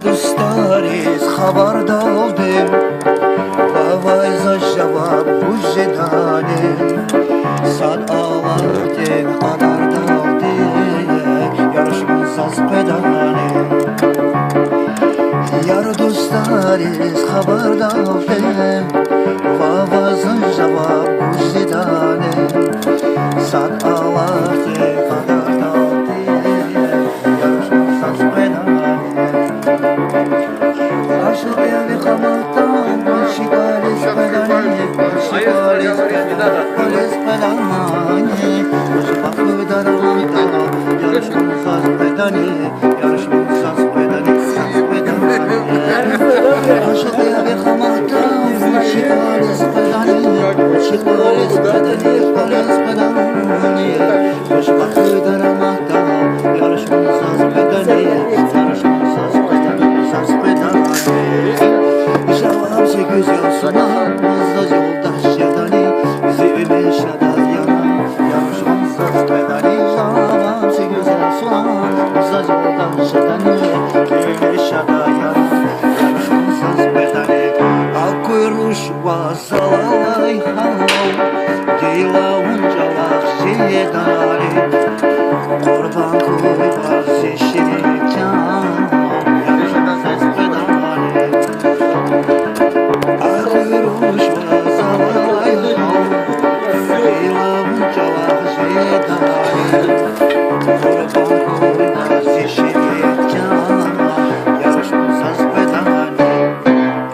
Старість хабар дали, давай зажава бужедали, сад алахтен адар дали, yarışmasa spedali. Yar dostlarız haber dali, давай зажава bужедали, сад алахтен aдар dali, yarışmasa spedali. Aşık evi kamattan, şikayet bedani, şikayet bedani, Başbaklı daramda, yarışmamız bedani, yarışmamız bedani, Aşık evi kamattan, şikayet bedani, şikayet bedani, Başbaklı daramda, yarışmamız bedani, yarışmamız bedani. Şavam güzel sunamaz da yoldaş yadani, bizi meşada yana, yarışmamız bedani. Şavam güzel sunamaz da yoldaş yadani, bizi meşada yana, yarışmamız bedani. Akuyruş vasalay hav, geyla uncalak jedani, kurban koy.